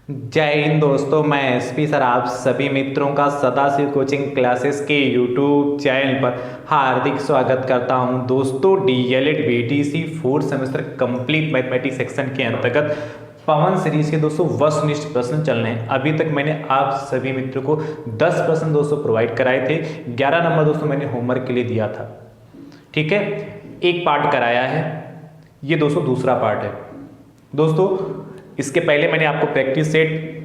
जय हिंद दोस्तों, मैं एसपी सर आप सभी मित्रों का सदाशिव कोचिंग क्लासेस के यूट्यूब चैनल पर हार्दिक स्वागत करता हूं। दोस्तों DElEd BTC fourth semester complete mathematics section के अंतर्गत पवन सीरीज के दोस्तों वस्तुनिष्ठ प्रश्न चल रहे हैं। अभी तक मैंने आप सभी मित्रों को 10 प्रश्न दोस्तों प्रोवाइड कराए थे। 11 नंबर दोस्तों मैंने होमवर्क के लिए दिया था, ठीक है। एक पार्ट कराया है, ये दोस्तों दूसरा पार्ट है। दोस्तों इसके पहले मैंने आपको प्रैक्टिस सेट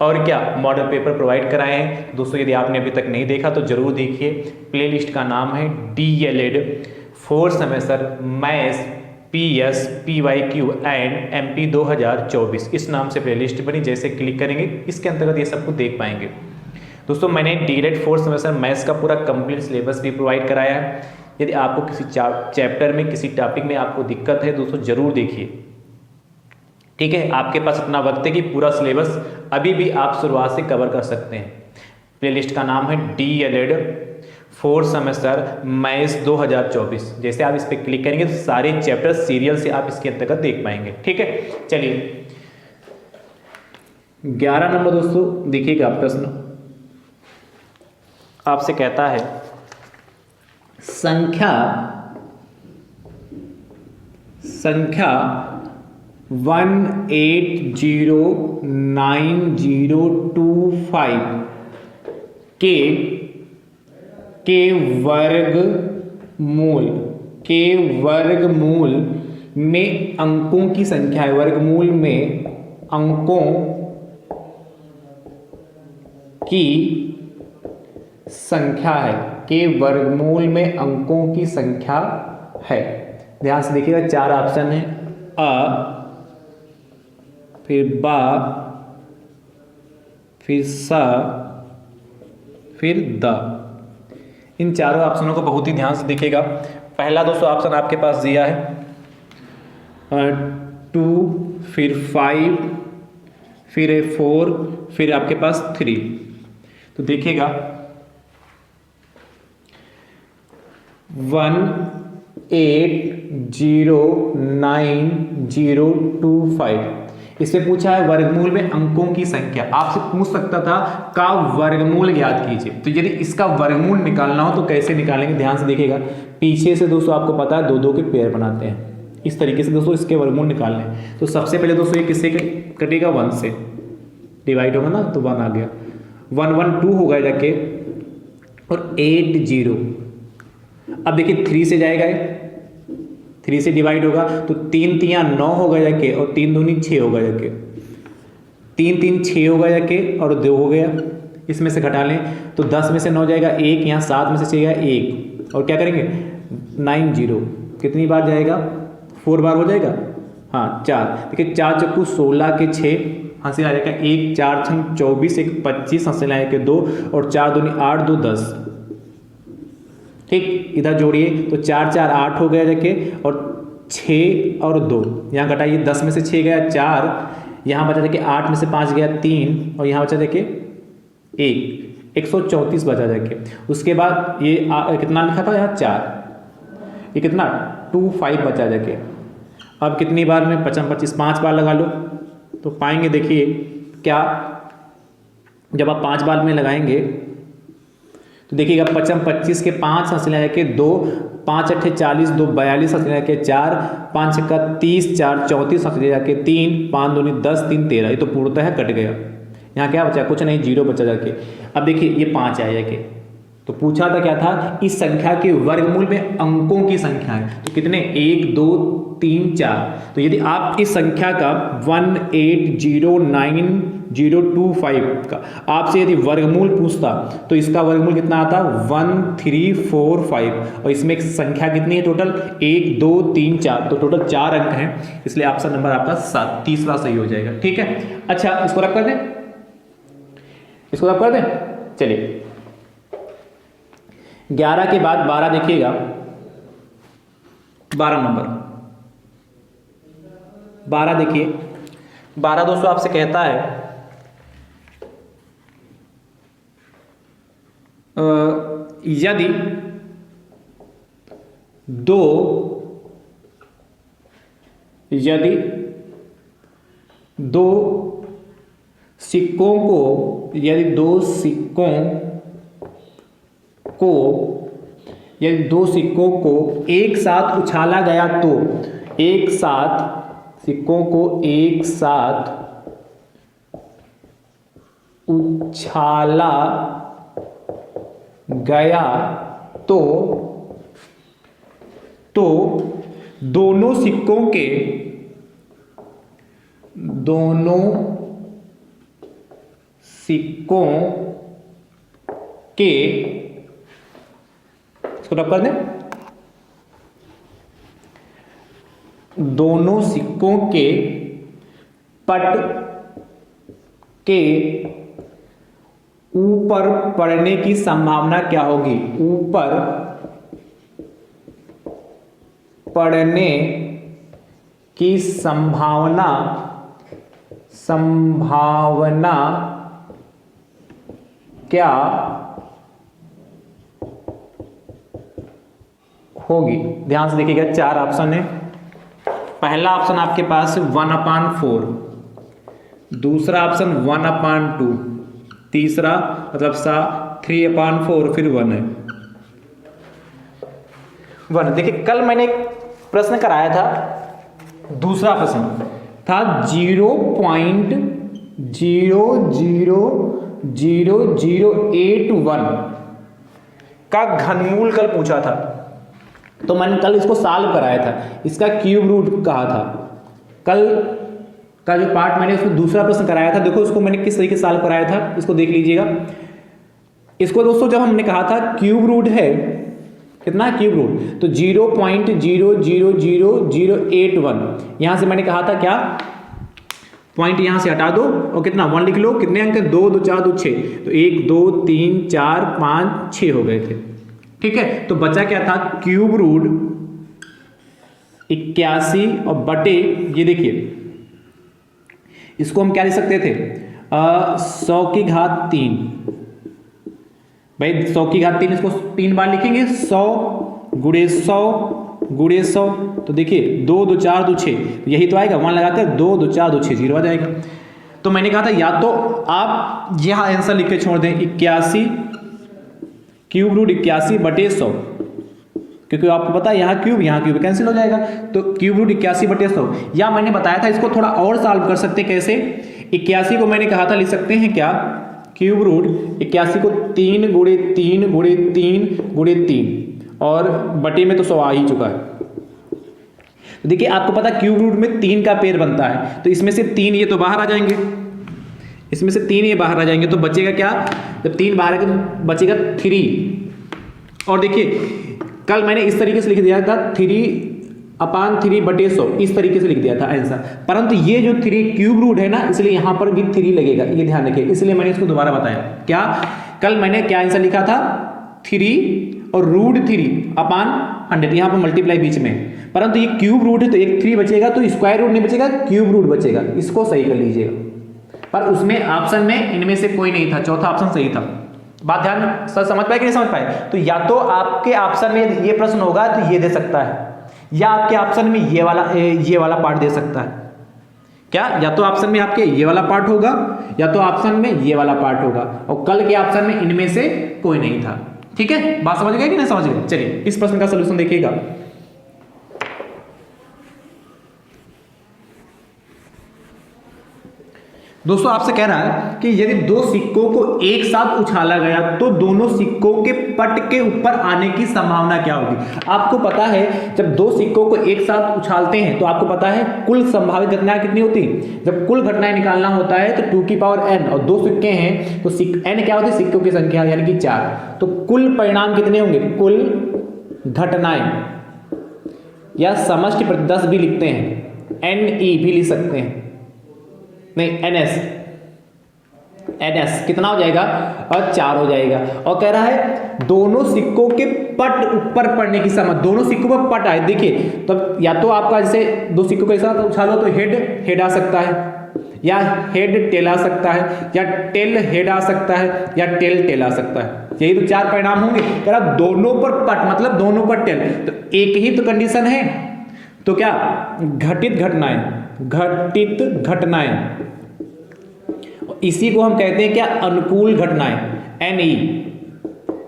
और क्या मॉडल पेपर प्रोवाइड कराए हैं। दोस्तों यदि आपने अभी तक नहीं देखा तो जरूर देखिए। प्लेलिस्ट का नाम है DElEd fourth semester maths PS PYQ and MP 2024, इस नाम से प्लेलिस्ट बनी। जैसे क्लिक करेंगे इसके अंतर्गत ये सब कुछ देख पाएंगे। दोस्तों मैंने डीएलएड फोर्थ सेमेस्टर मैथ्स का पूरा कंप्लीट सिलेबस भी प्रोवाइड कराया है। यदि आपको किसी चैप्टर में किसी टॉपिक में आपको दिक्कत है दोस्तों जरूर देखिए, ठीक है। आपके पास इतना वक्त है कि पूरा सिलेबस अभी भी आप शुरुआत से कवर कर सकते हैं। प्लेलिस्ट का नाम है डीएलएड फोर्थ सेमेस्टर मैथ्स 2024। जैसे आप इस पर क्लिक करेंगे तो सारे चैप्टर सीरियल से आप इसके अंतर्गत देख पाएंगे, ठीक है। चलिए 11 नंबर दोस्तों देखिएगा प्रश्न आपसे कहता है संख्या 1809025 के वर्गमूल में अंकों की संख्या है। वर्गमूल में अंकों की संख्या है, के वर्गमूल में अंकों की संख्या है। ध्यान से देखिएगा, चार ऑप्शन है, अ, फिर बा, फिर सा, फिर द। इन चारों ऑप्शनों को बहुत ही ध्यान से देखिएगा। पहला दोस्तों ऑप्शन आपके पास दिया है 2, फिर 5, फिर 4, फिर आपके पास 3। तो देखिएगा 1809025, इससे पूछा है वर्गमूल में अंकों की संख्या। आपसे पूछ सकता था का वर्गमूल ज्ञात कीजिए। तो यदि इसका वर्गमूल निकालना हो तो कैसे निकालेंगे, ध्यान से देखिएगा। पीछे से दोस्तों आपको पता है दो दो के पेयर बनाते हैं, इस तरीके से दोस्तों इसके वर्गमूल निकालने हैं। तो सबसे पहले दोस्तों ये किससे कटेगा, 1 से डिवाइड होगा ना, तो 1 आ गया। 1 1 2 होगा जाके, और 8 0। अब देखिए 3 से जाएगा, 3 से डिवाइड होगा तो 3 3 9 होगा जाके, और 3 दूनी 6 होगा जाके। 3 3 6 होगा जाके, और 2 हो गया। इसमें से घटा लें तो 10 में से 9 जाएगा 1, यहाँ 7 में से जाएगा 1, और क्या करेंगे 9 0। कितनी बार जाएगा, 4 बार हो जाएगा, हाँ 4। देखिए 4 चक्कू 16 के 6, हंसी आ जाएगा 1, 4 छंग 24, 1 25, हंसी लाए के 2, और 4 दूनी 8, 2 10। ठीक, इधर जोड़िए तो 4 4 8 हो गया जाके, और 6 और 2 यहाँ घटाइए। 10 में से 6 गया 4, यहाँ बचा जाके 8 में से 5 गया 3, और यहाँ बचा जाके 1, 134 बचा जाके। उसके बाद ये कितना लिखा था यहाँ 4, ये कितना 2 5 बचा जाके। अब कितनी बार में 55 25, 5 बार लगा लो तो पाएंगे। देखिए क्या, जब आप 5 बार में लगाएंगे तो देखिएगा 55 25 के 5 हंस लगा के 2, 5 8 40, 2 42 हंस लगा के 4, 5 छक्का 30, 4 34 हंस लगा के 3, 5 दूनी 10, 3 13। ये तो पूर्णतः कट गया। यहाँ क्या बचा, कुछ नहीं, 0 बचा जाके। अब देखिए ये 5 आया जाके, तो पूछा था क्या था, इस संख्या के वर्गमूल में अंकों की संख्या है। तो कितने, 1 2 3 4। तो यदि आप इस संख्या का 1809025 का आपसे यदि वर्गमूल पूछता तो इसका वर्गमूल कितना आता, 1345। और इसमें एक संख्या कितनी है टोटल, 1 2 3 4, तो टोटल 4 अंक हैं, इसलिए ऑप्शन नंबर आपका 7 तीसरा सही हो जाएगा, ठीक है। अच्छा इसको रख कर दें, इसको रख कर दें। चलिए 11 के बाद 12 देखिएगा, 12 नंबर 12 देखिए। 12 दोस्तों आपसे कहता है यदि दो सिक्कों को, यदि दो सिक्कों को एक साथ उछाला गया तो, एक साथ सिक्कों को एक साथ उछाला गया तो दोनों सिक्कों के इसको रब कर दें, दोनों सिक्कों के पट के ऊपर पड़ने की संभावना क्या होगी? ऊपर पड़ने की संभावना क्या होगी? ध्यान से देखिएगा, 4 ऑप्शन है। पहला ऑप्शन आपके पास 1/4, दूसरा ऑप्शन 1/2, तीसरा मतलब 3/4, फिर 1 है 1। देखिए कल मैंने एक प्रश्न कराया था, दूसरा प्रश्न था 0.00081 का घनमूल कल पूछा था, तो मैंने कल इसको सॉल्व कराया था, इसका क्यूब रूट कहा था। कल का जो पार्ट मैंने उसमें दूसरा प्रश्न कराया था, देखो उसको मैंने किस तरीके से सॉल्व कराया था, इसको देख लीजिएगा। इसको दोस्तों जब हमने कहा था क्यूब रूट है, कितना क्यूब रूट, तो 0.00081, यहां से मैंने कहा था क्या, पॉइंट यहां से हटा दो और कितना 1 लिख लो। कितने अंक, 2 2 4 2 6, तो 1 2 3 4 5 6 हो गए थे। ठीक है, तो बचा क्या था, क्यूब रूट 81 और बटे, ये देखिए इसको हम क्या लिख सकते थे, 100 की घात 3। भाई 100 की घात 3 इसको 3 बार लिखेंगे, 100 गुणे 100 गुणे 100, तो देखिए 2 2 4 2 6, यही तो आएगा, 1 लगाकर 2 2 4 2 6 0 आ जाएगा। तो मैंने कहा था या तो आप यह आंसर लिख के छोड़ दें 81 क्यूब रूट 81 बटे 100, क्योंकि आपको पता है यहाँ क्यूब कैंसिल हो जाएगा, तो क्यूब रूट 81 बटे 100। या मैंने बताया था इसको थोड़ा और सॉल्व कर सकते, कैसे, 81 को मैंने कहा था लिख सकते हैं क्या, क्यूब रूट 81 को 3 गुणे 3 गुणे 3 गुणे 3, और बटे में तो 100 आ ही चुका है। तो देखिए आपको पता क्यूब रूट में 3 का पेड़ बनता है, तो इसमें से 3 ये तो बाहर आ जाएंगे, इसमें से 3 ये बाहर आ जाएंगे, तो बचेगा क्या, जब 3 बाहर आएगा तो बचेगा 3। और देखिए कल मैंने इस तरीके से लिख दिया था 3/3 बटे 100, इस तरीके से लिख दिया था आंसर, परंतु ये जो 3 क्यूब रूट है ना, इसलिए यहां पर भी 3 लगेगा, ये ध्यान रखिए, इसलिए मैंने इसको दोबारा बताया। क्या, कल मैंने क्या आंसर लिखा था, 3 और रूट 3/100, यहां पर मल्टीप्लाई बीच में, परंतु ये क्यूब रूट है तो एक 3 बचेगा, तो स्क्वायर रूट नहीं बचेगा, क्यूब रूट बचेगा, इसको सही कर लीजिएगा। पर उसमें ऑप्शन में इनमें से कोई नहीं था, चौथा ऑप्शन सही था। बात ध्यान सर समझ पाए कि नहीं समझ पाए? तो या तो आपके ऑप्शन में ये प्रश्न होगा तो ये दे सकता है, या आपके ऑप्शन में ये वाला पार्ट दे सकता है। क्या, या तो ऑप्शन में आपके ये वाला पार्ट होगा, या तो ऑप्शन में ये वाला पार्ट होगा, और कल के ऑप्शन में इनमें से कोई नहीं था। ठीक है, बात समझ गए कि नहीं समझ गए? चलिए इस प्रश्न का सलूशन देखिएगा। दोस्तों आपसे कह रहा है कि यदि 2 सिक्कों को एक साथ उछाला गया तो दोनों सिक्कों के पट के ऊपर आने की संभावना क्या होगी? आपको पता है जब 2 सिक्कों को एक साथ उछालते हैं तो आपको पता है कुल संभावित घटनाएं कितनी होती हैं? जब कुल घटनाएं निकालना होता है तो 2 की पावर n, और 2 सिक्के हैं तो n क्या होती है, सिक्कों की संख्या यानी कि 4, तो कुल परिणाम कितने होंगे, कुल घटनाएं, या समष्टि प्रतिदर्श भी लिखते हैं, NE भी लिख सकते हैं, नहीं NS कितना हो जाएगा, और 4 हो जाएगा। और कह रहा है दोनों सिक्कों के पट ऊपर पड़ने की संभावना, दोनों सिक्कों पर पट आए, देखिए तो या तो आपका जैसे 2 सिक्कों के साथ उछालो तो हेड आ सकता है, या हेड टेल आ सकता है, या टेल हेड आ सकता है, या टेल आ सकता है, यही तो 4 परिणाम होंगे। कह रहा दोनों पर पट मतलब दोनों पर टेल, तो एक ही तो कंडीशन है, तो क्या घटित घटनाएं तो इसी को हम कहते हैं क्या, अनुकूल घटनाएं, NE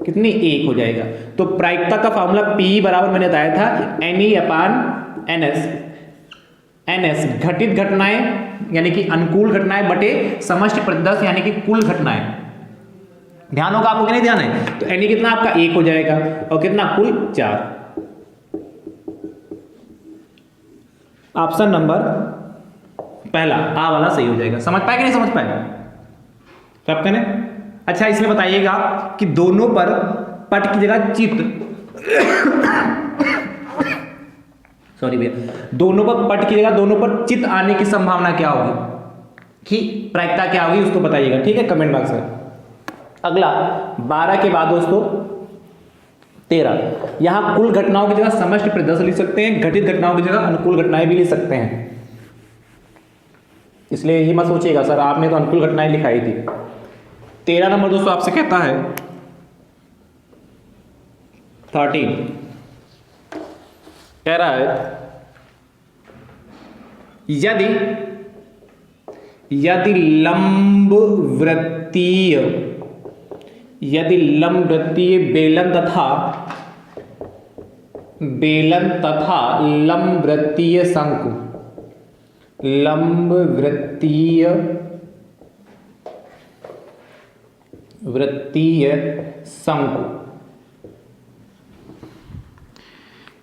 कितनी, 1 हो जाएगा। तो प्रायिकता का फॉर्मूला P बराबर मैंने बताया था NE/NS। NS घटित घटनाएं यानी कि अनुकूल घटनाएं बटे समष्टि प्रतिदर्श यानी कि कुल घटनाएं। ध्यान होगा आपको कि नहीं ध्यान है? तो NE कितना आपका 1 हो जाएगा और कितना, कुल 4। ऑप्शन नंबर पहला आ वाला सही हो जाएगा। समझ पाए कि नहीं समझ पाए सब कहने? अच्छा इसमें बताइएगा कि दोनों पर पट की जगह चित्त सॉरी भैया, दोनों पर पट की जगह दोनों पर चित्त आने की संभावना क्या होगी, कि प्रायिकता क्या होगी उसको बताइएगा, ठीक है, कमेंट बॉक्स में। अगला 12 के बाद दोस्तों 13, यहां कुल घटनाओं की जगह समष्टि प्रतिदर्श लिख सकते हैं, घटित घटनाओं की जगह अनुकूल घटनाएं भी लिख सकते हैं। इसलिए ये मत सोचिएगा सर आपने तो अनुकूल घटनाएं लिखाई थी। 13 नंबर दोस्तों आपसे कहता है 13 कह रहा है यदि लंब वृत्तीय बेलन तथा लंब वृत्तीय शंकु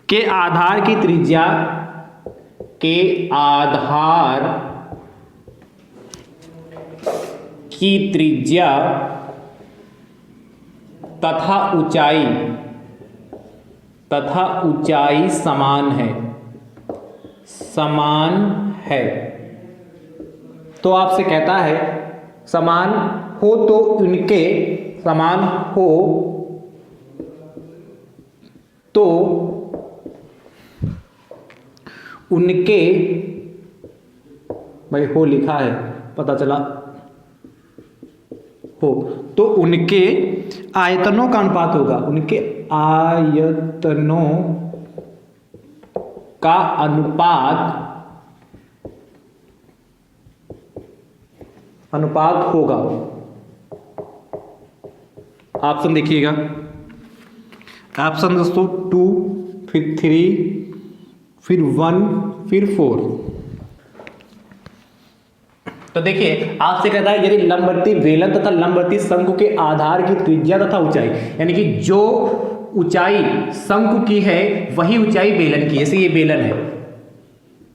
के आधार की त्रिज्या तथा ऊंचाई समान है। तो आपसे कहता है समान हो तो उनके भाई हो लिखा है पता चला हो, तो उनके आयतनों का अनुपात होगा, उनके आयतनों का अनुपात होगा। ऑप्शन देखिएगा, ऑप्शन दोस्तों 2 फिर 3 फिर 1 फिर 4। तो देखिए आपसे कहता है यदि लंबवर्ती बेलन तथा लंबवर्ती शंकु के आधार की त्रिज्या तथा ऊंचाई, यानी कि जो ऊंचाई शंकु की है वही ऊंचाई बेलन की, जैसे ये बेलन है,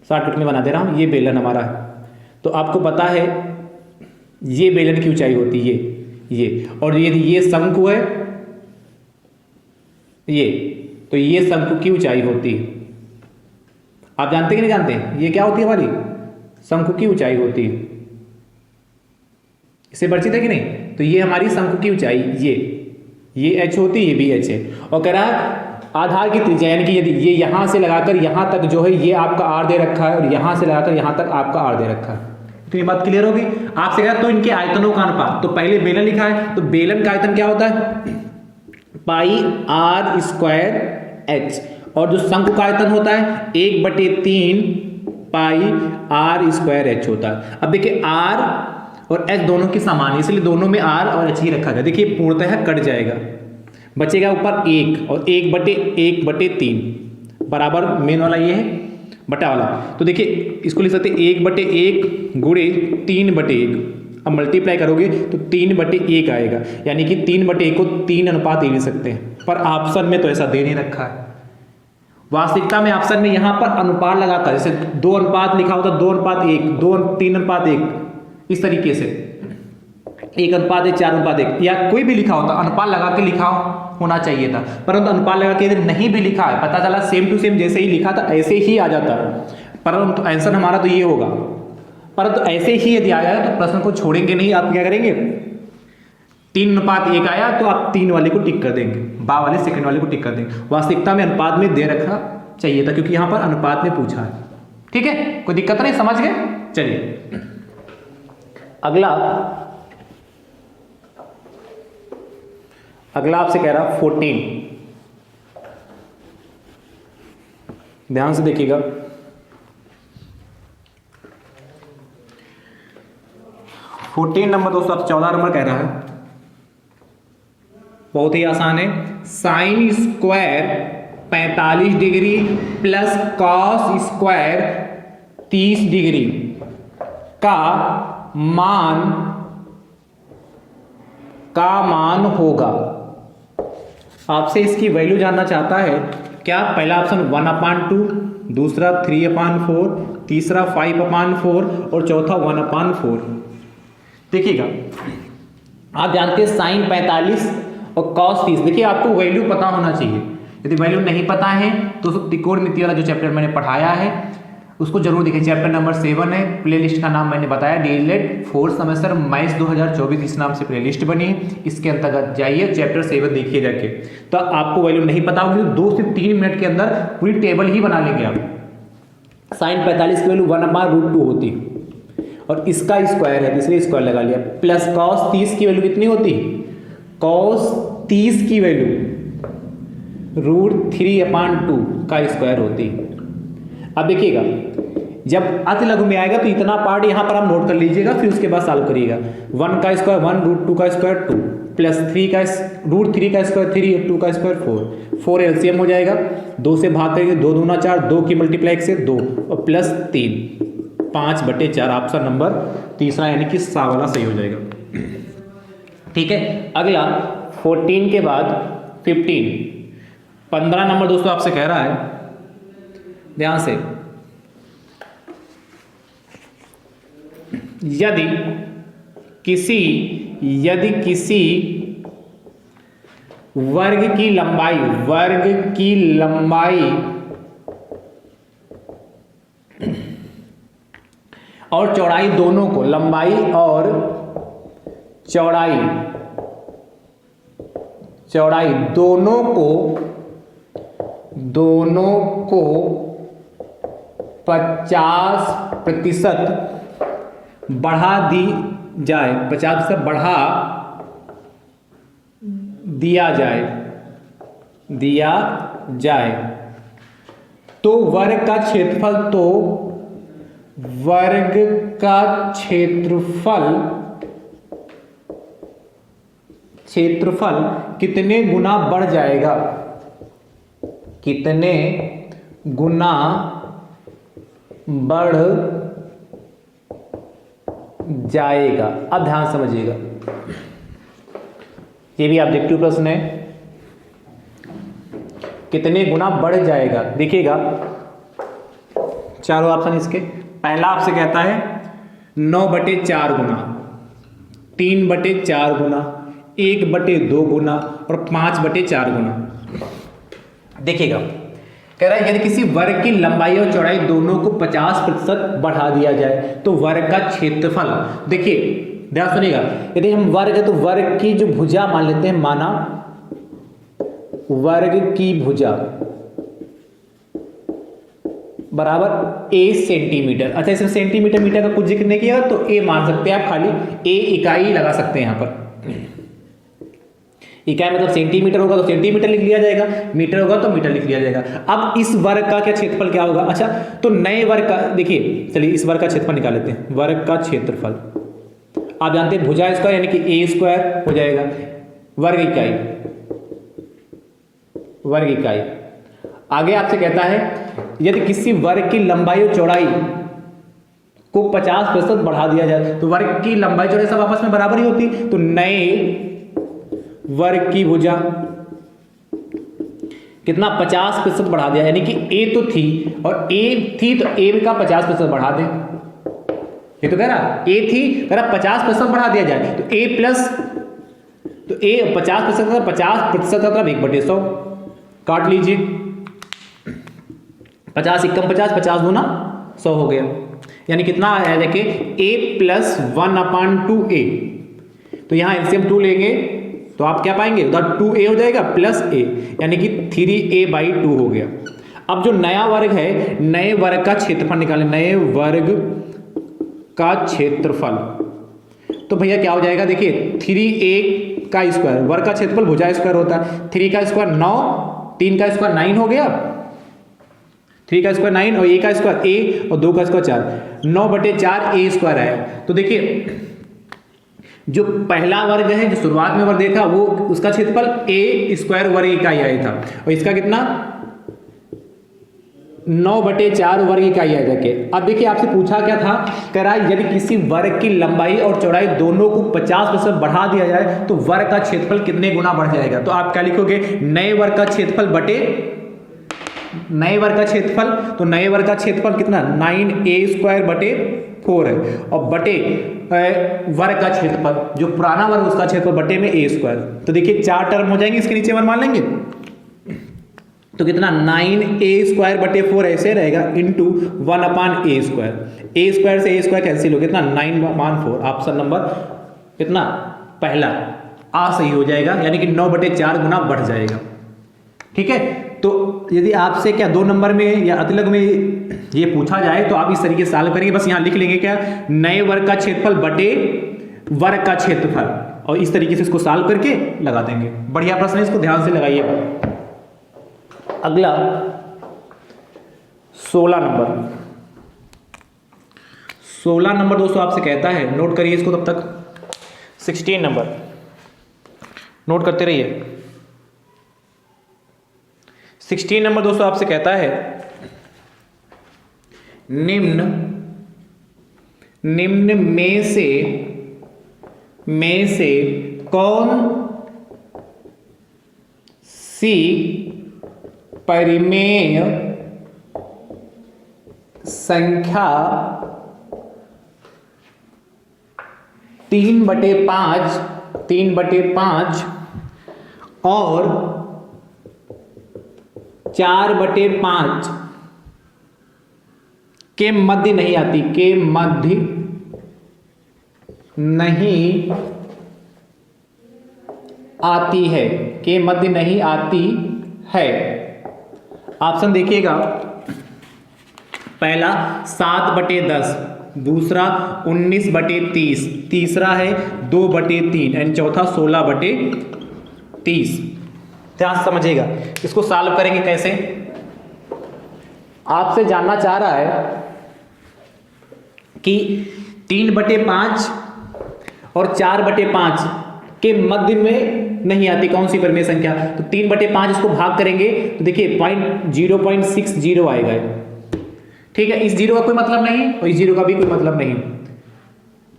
शॉर्टकट में बना दे रहा हूं, ये बेलन हमारा है, तो आपको पता है ये बेलन की ऊंचाई होती है ये, और यदि ये शंकु है ये, तो ये शंकु की ऊंचाई होती है। आप जानते कि नहीं जानते, ये क्या होती है, हमारी शंकु की ऊंचाई होती है। इससे परिचित है कि नहीं? तो ये हमारी शंकु की ऊंचाई, ये h होती है, ये भी h है। और कह रहा है आधार की त्रिज्या, यानी कि यदि ये यहां से लगाकर यहां तक जो है ये आपका r दे रखा है, और यहां से लगाकर यहां तक आपका r दे रखा है। तो ये बात क्लियर होगी। आपसे कहा तो इनके आयतनों का अनुपात, तो पहले बेलन लिखा है, तो बेलन का आयतन क्या होता है, पाई r² h, और जो शंकु का आयतन होता है 1/3 पाई r² h होता है। अब देखिए r और h दोनों की समान है, इसलिए दोनों में r और h ही रखा गया। देखिए पूर्णतः कट जाएगा, बचेगा ऊपर 1 और 1/3 बराबर मेन वाला ये है बटा वाला। तो देखिए इसको लिख सकते 1/1 गुणे 3/1। अब मल्टीप्लाई करोगे तो 3/1 आएगा, यानी कि 3/1 को 3:1 लिख सकते हैं, पर ऑप्शन में तो ऐसा दे नहीं रखा है। वास्तविकता में ऑप्शन में यहाँ पर अनुपात लगाकर, जैसे 2 अनुपात लिखा होता 2:1, 3:1, इस तरीके से 1:1, 4:1 या कोई भी लिखा होता, अनुपात लगा के लिखा होना चाहिए था, परंतु अनुपात लगा के यदि नहीं भी लिखा है, पता चला सेम टू सेम जैसे ही लिखा था ऐसे ही आ जाता, परंतु आंसर हमारा तो ये होगा। परंतु ऐसे ही यदि आया तो प्रश्न को छोड़ेंगे नहीं, आप क्या करेंगे 3:1 आया तो आप 3 वाले को टिक कर देंगे, बा वाले सेकंड वाले को टिक कर देंगे। वास्तविकता में अनुपात में दे रखा चाहिए था, क्योंकि यहाँ पर अनुपात में पूछा है। ठीक है, कोई दिक्कत नहीं, समझ गए। चलिए अगला आपसे कह रहा 14, ध्यान से देखिएगा। 14 14 नंबर दोस्तों, आप 14 नंबर कह रहा है, बहुत ही आसान है। Sine square 45 degree plus cos square 30 degree का मान होगा। आपसे इसकी वैल्यू जानना चाहता है क्या? पहला ऑप्शन 1/2, दूसरा 3/4, तीसरा 5/4 और चौथा 1/4। देखिएगा, आप जानते हैं साइन 45 और कॉस 30। देखिए, आपको वैल्यू पता होना चाहिए। यदि वैल्यू नहीं पता है तो त्रिकोणमिति वाला जो चैप्टर मैंने पढ़ाया है उसको जरूर देखिए। चैप्टर नंबर 7 है, प्लेलिस्ट का नाम मैंने बताया, डीएलएड 4th सेमेस्टर मैथ्स 2024, इस नाम से प्लेलिस्ट बनी है। इसके अंतर्गत जाइए, चैप्टर 7 देखिए जाके। तो आपको वैल्यू नहीं पता होगी तो 2 से 3 मिनट के अंदर पूरी टेबल ही बना लेंगे आप। साइन 45 की वैल्यू 1/√2 होती और इसका स्क्वायर है, इसलिए स्क्वायर लगा लिया। प्लस कॉस 30 की वैल्यू कितनी होती? कॉस 30 की वैल्यू √3/2 का स्क्वायर होती। अब देखिएगा, जब अति लघु में आएगा तो इतना पार्ट यहां पर आप नोट कर लीजिएगा, फिर उसके बाद सॉल्व करिएगा। 1 का स्क्वायर 1, √2 का स्क्वायर 2, प्लस √3 का स्क्वायर 3, 2 का स्क्वायर 4 एलसीएम हो जाएगा। 2 से भाग करेंगे, 2 दूना 4, 2 की मल्टीप्लाई से 2 और प्लस 3, 5/4। ऑप्शन नंबर तीसरा यानी कि सा वाला सही हो जाएगा। ठीक है, अगला 14 के बाद 15 नंबर दोस्तों आपसे कह रहा है, ध्यान से, यदि किसी वर्ग की लंबाई और चौड़ाई दोनों को, लंबाई और चौड़ाई दोनों को 50% बढ़ा दी जाए, 50% बढ़ा दिया जाए तो वर्ग का क्षेत्रफल कितने गुना बढ़ जाएगा? कितने गुना बढ़ जाएगा? अब ध्यान समझिएगा, ये भी ऑब्जेक्टिव प्रश्न है। कितने गुना बढ़ जाएगा? देखिएगा, चारों ऑप्शन इसके। पहला आपसे कहता है 9/4 गुना, 3/4 गुना, 1/2 गुना और 5/4 गुना। देखिएगा, कह रहा है यदि किसी वर्ग की लंबाई और चौड़ाई दोनों को 50% बढ़ा दिया जाए तो वर्ग का क्षेत्रफल, देखिए ध्यान सुनिएगा, यदि हम वर्ग है तो वर्ग की जो भुजा मान लेते हैं, माना वर्ग की भुजा बराबर a सेंटीमीटर। अच्छा, इसमें सेंटीमीटर मीटर का कुछ जिक्र नहीं किया तो a मान सकते हैं आप, खाली a इकाई लगा सकते हैं यहां पर। इकाई मतलब सेंटीमीटर होगा तो सेंटीमीटर लिख लिया जाएगा, मीटर होगा तो मीटर लिख लिया जाएगा। अब इस वर्ग का क्या क्षेत्रफल क्या होगा? अच्छा, तो नए वर्ग का, देखिए चलिए इस वर्ग का क्षेत्रफल निकाल लेते हैं। वर्ग का क्षेत्रफल आप जानते हैं भुजा स्क्वायर यानी कि a स्क्वायर हो जाएगा, वर्ग इकाई। आगे आपसे कहता है यदि किसी वर्ग की लंबाई और चौड़ाई को 50% बढ़ा दिया जाए तो वर्ग की लंबाई चौड़ाई सब आपस में बराबर ही होती, तो नए वर्ग की भुजा कितना 50% बढ़ा दिया, यानी कि a तो थी और a थी तो a का 50% बढ़ा दें। ये तो कह रहा a थी, कह रहा 50% बढ़ा दिया जाए तो a प्लस, तो a 50% 50% मतलब 1/100 काट लीजिए। 50 × 50, 50 दूना 100 हो गया, यानी कितना आया देखिए a प्लस 1/2a। तो यहाँ एलसीएम 2 लेंगे तो आप क्या पाएंगे, उधर 2a हो जाएगा प्लस a, यानी कि 3a/2 हो गया। अब जो नया वर्ग है, नए वर्ग का क्षेत्रफल निकालें, नए वर्ग का क्षेत्रफल, तो भैया क्या हो जाएगा, देखिए 3a का स्क्वायर, वर्ग का क्षेत्रफल भुजा स्क्वायर होता है, 3 का स्क्वायर 9, 3 का स्क्वायर 9 हो गया, 3 का स्क्वायर 9 और a का स्क्वायर a और 2 का स्क्वायर 4, 9/4 a स्क्वायर आया। तो देखिए जो पहला वर्ग है, जो शुरुआत में वर्ग देखा, वो उसका क्षेत्रफल ए स्क्वायर वर्ग इकाई आया था, और इसका कितना 9/4 वर्ग इकाई आया था। अब देखिए आपसे पूछा क्या था, कह रहा है यदि किसी वर्ग की लंबाई और चौड़ाई दोनों को 50% बढ़ा दिया जाए तो वर्ग का क्षेत्रफल कितने गुना बढ़ जाएगा। तो आप क्या लिखोगे, नए वर्ग का क्षेत्रफल बटे नए वर्ग का क्षेत्रफल, तो नए वर्ग का क्षेत्रफल कितना 9a² / 4 है, और बटे वर्ग का क्षेत्रफल जो पुराना वर्ग उसका क्षेत्रफल बटे में a²। तो देखिए 4 टर्म हो जाएंगे, इसके नीचे 1 मान लेंगे तो कितना 9a² / 4 ऐसे रहेगा इंटू 1/a²। a² से a² कैंसिल हो गया, कितना 9/4। ऑप्शन नंबर कितना पहला आ सही हो जाएगा, यानी कि 9/4 गुना बढ़ जाएगा। ठीक है, तो यदि आपसे क्या 2 नंबर में या अतिलग में ये पूछा जाए तो आप इस तरीके से सॉल्व करेंगे। बस यहां लिख लेंगे क्या, नए वर्ग का क्षेत्रफल बटे वर्ग का क्षेत्रफल, और इस तरीके से इसको सॉल्व करके लगा देंगे। बढ़िया प्रश्न है, इसको ध्यान से लगाइए। अगला 16 नंबर दोस्तों आपसे कहता है, नोट करिए इसको तब तक। 16 नंबर नोट करते रहिए। 16 नंबर दोस्तों आपसे कहता है, निम्न में से कौन सी परिमेय संख्या 3/5 और 4/5 के मध्य नहीं आती, के मध्य नहीं आती है। ऑप्शन देखिएगा, पहला 7/10, दूसरा 19/30, तीसरा है 2/3 एंड चौथा 16/30। ध्यान से समझिएगा, इसको सॉल्व करेंगे कैसे। आपसे जानना चाह रहा है कि 3/5 और 4/5 के मध्य में नहीं आती कौन सी परिमेय संख्या। तो 3/5 इसको भाग करेंगे तो देखिए 0.60 आएगा। ठीक है, इस जीरो का कोई मतलब नहीं और इस जीरो का भी कोई मतलब नहीं।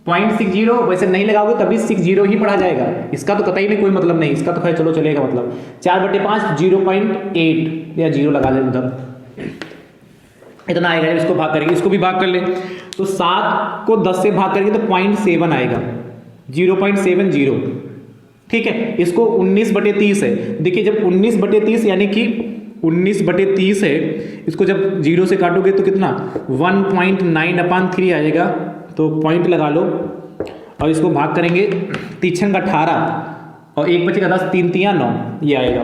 0.60 वैसे नहीं लगाओगे तभी 60 ही पढ़ा जाएगा, इसका तो कतई भी कोई मतलब नहीं, इसका तो खैर चलो चलेगा मतलब। 4/5 0.8 या 0 लगा लें उधर, इतना आएगा। इसको भाग करेंगे, इसको भी भाग कर ले तो 7 को 10 से भाग करेंगे तो 0.7 आएगा, 0.70। ठीक है, इसको 19/30 है। देखिए जब 19/30 यानी कि 19/30 है, इसको जब 0 से काटोगे तो कितना 1.9/3 आएगा। तो पॉइंट लगा लो और इसको भाग करेंगे 3 × 18 और 1 बचेगा 10, 3 × 3 = 9 ये आएगा।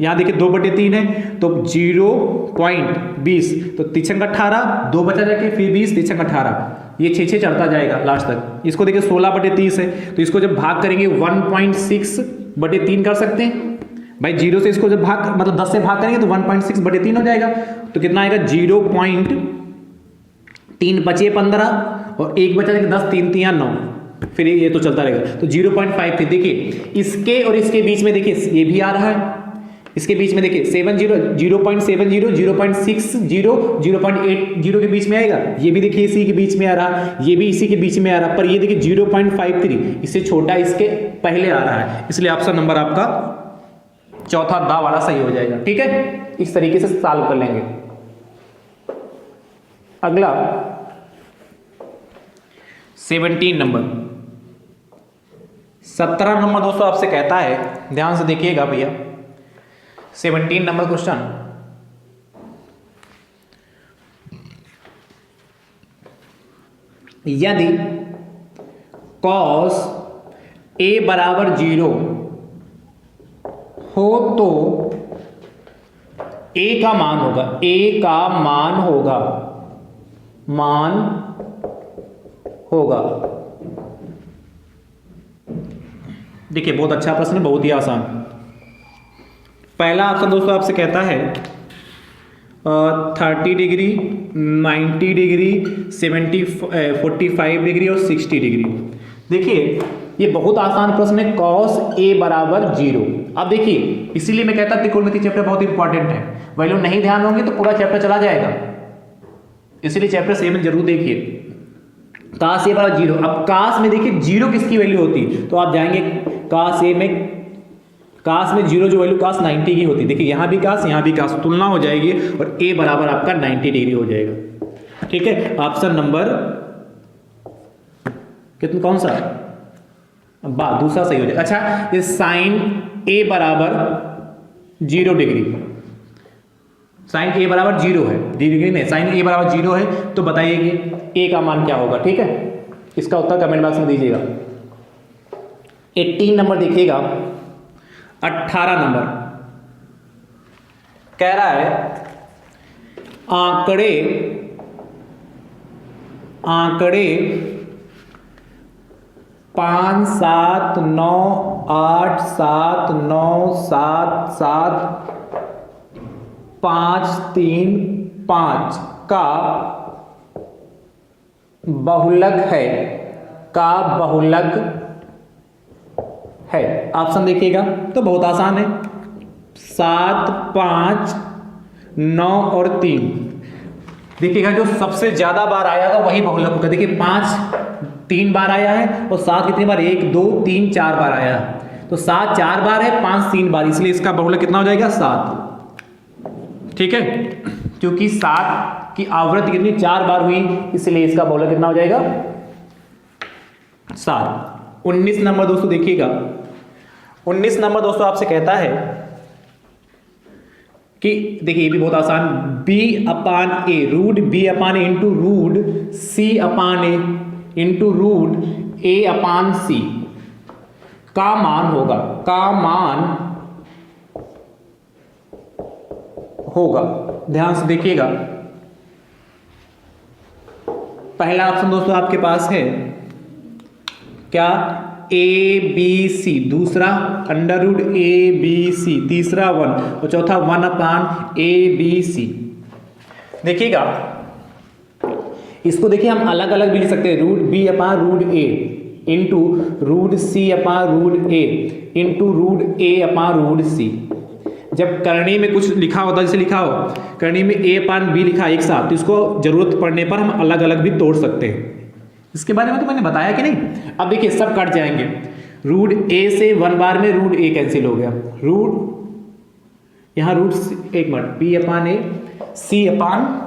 यहाँ देखिए 2/3 है तो 0.20, तो 3 × 18 2 बचा जाके फिर 20, 3 × 18 ये 6 चढ़ता जाएगा लास्ट तक। इसको देखिए 16/30 है तो इसको जब भाग करेंगे 1.6/3 कर सकते हैं भाई। 0 से इसको जब भाग मतलब 10 से भाग करेंगे तो 1.6/3 हो जाएगा। तो कितना आएगा 0.3 बचे 15 और 1 बचा 10, 3 × 3 = 9, फिर ये तो चलता रहेगा। तो 0.5 देखिए इसके और इसके बीच में देखिए ये भी आ रहा है, इसके बीच में देखिए 0.70, 0.60, 0.80 के बीच में आएगा। ये भी देखिए इसी के बीच में आ रहा, ये भी इसी के बीच में आ रहा, पर ये देखिए 0.53 इससे छोटा इसके पहले आ रहा है, इसलिए ऑप्शन नंबर आपका चौथा दा वाला सही हो जाएगा। ठीक है, इस तरीके से सॉल्व कर लेंगे। अगला 17 नंबर 17 नंबर दोस्तों आपसे कहता है, ध्यान से देखिएगा भैया। 17 नंबर क्वेश्चन, यदि cos a = 0 हो तो a का मान होगा। देखिए बहुत अच्छा प्रश्न है, बहुत ही आसान। पहला ऑप्शन दोस्तों आपसे कहता है 30 डिग्री, 90 डिग्री, 45 डिग्री और 60 डिग्री। देखिए ये बहुत आसान प्रश्न है, cos a बराबर 0। अब देखिए इसीलिए मैं कहता त्रिकोणमिति चैप्टर बहुत इंपॉर्टेंट है, वैल्यू नहीं ध्यान होंगे तो पूरा चैप्टर चला जाएगा, इसलिए चैप्टर 7 जरूर देखिए। cos a बराबर 0। अब cos में देखिए 0 किसकी वैल्यू होती, तो आप जाएंगे cos a में, cos में 0 जो वैल्यू cos 90 की होती, देखिए यहाँ भी cos यहाँ भी cos, तुलना हो जाएगी और a बराबर आपका 90 डिग्री हो जाएगा। ठीक है, ऑप्शन नंबर कितना, कौन सा, दूसरा सही हो जाएगा। अच्छा, ये साइन a बराबर 0 डिग्री, साइन a बराबर 0 है, डिग्री नहीं, साइन a बराबर 0 है, तो बताइए कि a का मान क्या होगा। ठीक है, इसका उत्तर कमेंट बॉक्स में दीजिएगा। 18 नंबर देखिएगा, 18 नंबर कह रहा है आंकड़े 5 7 9 8 7 9 7 7 5 3 5 का बहुलक है, का बहुलक है। ऑप्शन देखिएगा तो बहुत आसान है, 7 5 9 और 3। देखिएगा जो सबसे ज्यादा बार आया था वही बहुलक होगा। देखिए 5 3 बार आया है और 7 कितनी बार, 1 2 3 4 बार आया है, तो 7 4 बार है, 5 3 बार, इसलिए इसका बहुलक कितना हो जाएगा, 7। ठीक है, क्योंकि 7 की आवृत्ति कितनी 4 बार हुई, इसलिए इसका बहुलक कितना हो जाएगा, 7। 19 नंबर दोस्तों देखिएगा, 19 नंबर दोस्तों आपसे कहता है कि देखिए ये भी बहुत आसान, b upon A, root b upon A into root c upon A into root a upon c का मान होगा, का मान होगा। ध्यान से देखिएगा, पहला ऑप्शन दोस्तों आपके पास है क्या, ए बी सी, दूसरा under root A B C, तीसरा 1 और चौथा 1 अपान ए बी सी। देखिएगा इसको देखिए हम अलग अलग भी लिख सकते हैं, रूट बी अपान रूट ए इंटू रूट सी अपान रूट ए इंटू रूट ए अपान रूट सी। जब करणी में कुछ लिखा होता है, जैसे लिखा हो करणी में ए अपान बी लिखा एक साथ, तो इसको जरूरत पड़ने पर हम अलग अलग भी तोड़ सकते हैं, इसके बारे में तो मैंने बताया कि नहीं। अब देखिए सब कट जाएंगे, रूट ए से 1 बार में रूट ए कैंसिल हो गया, रूट यहाँ रूट एक मिनट बी अपान ए, सी अपान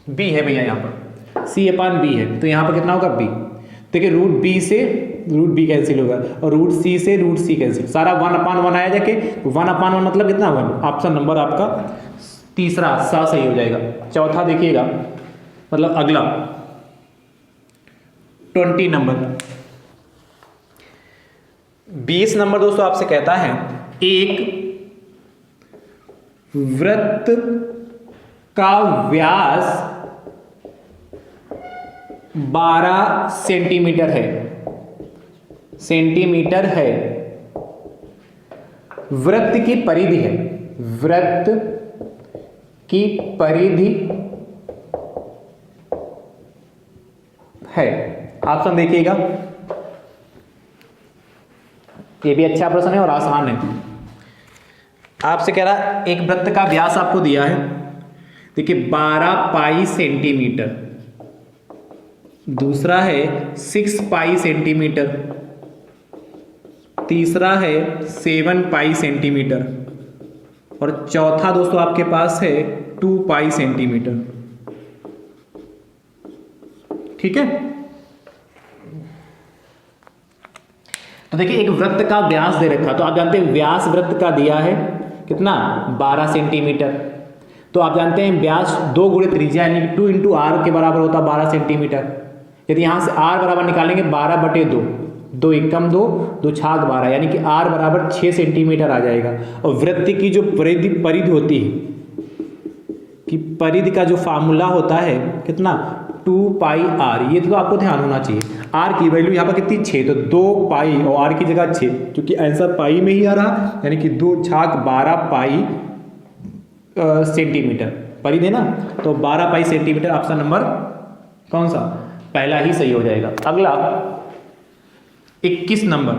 बी है भैया, यहाँ पर सी अपान बी है, तो यहाँ पर कितना होगा बी। देखिए रूट बी से रूट बी कैंसिल होगा और रूट सी से रूट सी कैंसिल, सारा 1 अपान 1 आया जाके, 1 अपान 1 मतलब कितना 1। ऑप्शन नंबर आपका तीसरा सा सही हो जाएगा। चौथा देखिएगा, मतलब अगला 20 नंबर, 20 नंबर दोस्तों आपसे कहता है एक वृत्त का व्यास 12 सेंटीमीटर है, सेंटीमीटर है, वृत्त की परिधि है, वृत्त की परिधि है। ऑप्शन देखिएगा, ये भी अच्छा प्रश्न है और आसान है। आपसे कह रहा एक वृत्त का व्यास आपको दिया है, देखिए 12 पाई सेंटीमीटर, दूसरा है 6 पाई सेंटीमीटर, तीसरा है 7 पाई सेंटीमीटर और चौथा दोस्तों आपके पास है 2 पाई सेंटीमीटर। ठीक है, तो देखिए एक वृत्त का व्यास दे रखा, तो आप जानते हैं व्यास वृत्त का दिया है कितना 12 सेंटीमीटर, तो आप जानते हैं व्यास 2 गुणे त्रिज्या यानी 2 इंटू आर के बराबर होता है 12 सेंटीमीटर। यदि यहाँ से आर बराबर निकालेंगे 12/2, 2 एकम 2, 2 छाक 12, यानी कि आर बराबर 6 सेंटीमीटर आ जाएगा। और वृत्त की जो परिधि होती है, कि परिधि का जो फार्मूला होता है कितना 2 पाई आर, ये तो आपको ध्यान होना चाहिए। आर की वैल्यू यहाँ पर कितनी 6, तो 2 पाई और आर की जगह 6, क्योंकि आंसर पाई में ही आ रहा, यानी कि 2 छाक 12 पाई सेंटीमीटर परिधि ना, तो 12 पाई सेंटीमीटर ऑप्शन नंबर कौन सा, पहला ही सही हो जाएगा। अगला 21 नंबर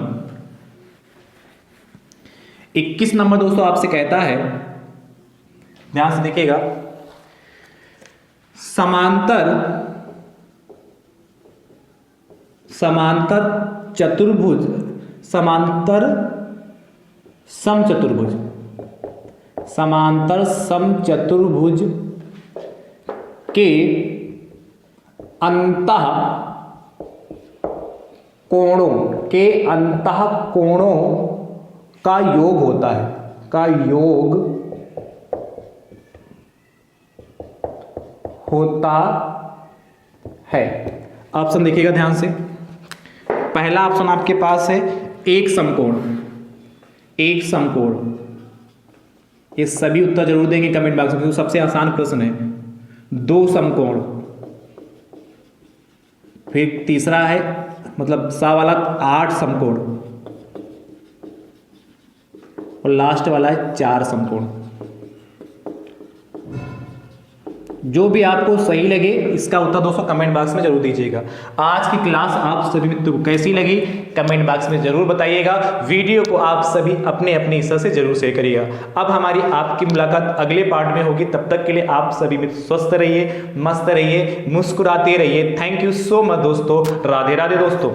21 नंबर दोस्तों आपसे कहता है, ध्यान से देखिएगा, समांतर चतुर्भुज, समांतर समचतुर्भुज, समांतर समचतुर्भुज के अंतः कोणों का योग होता है, का योग होता है। ऑप्शन देखिएगा ध्यान से। पहला ऑप्शन आपके पास है एक समकोण, एक समकोण। ये सभी उत्तर जरूर देंगे कमेंट बॉक्स में, क्योंकि सबसे आसान प्रश्न है। दो समकोण, फिर तीसरा है मतलब सा वाला 8 समकोण, और लास्ट वाला है 4 समकोण। जो भी आपको सही लगे इसका उत्तर दोस्तों कमेंट बॉक्स में जरूर दीजिएगा। आज की क्लास आप सभी मित्रों को कैसी लगी कमेंट बॉक्स में जरूर बताइएगा। वीडियो को आप सभी अपने अपने हिस्से से जरूर शेयर करिएगा। अब हमारी आपकी मुलाकात अगले पार्ट में होगी, तब तक के लिए आप सभी मित्र स्वस्थ रहिए, मस्त रहिए, मुस्कुराते रहिए। थैंक यू सो मच दोस्तों। राधे राधे दोस्तों।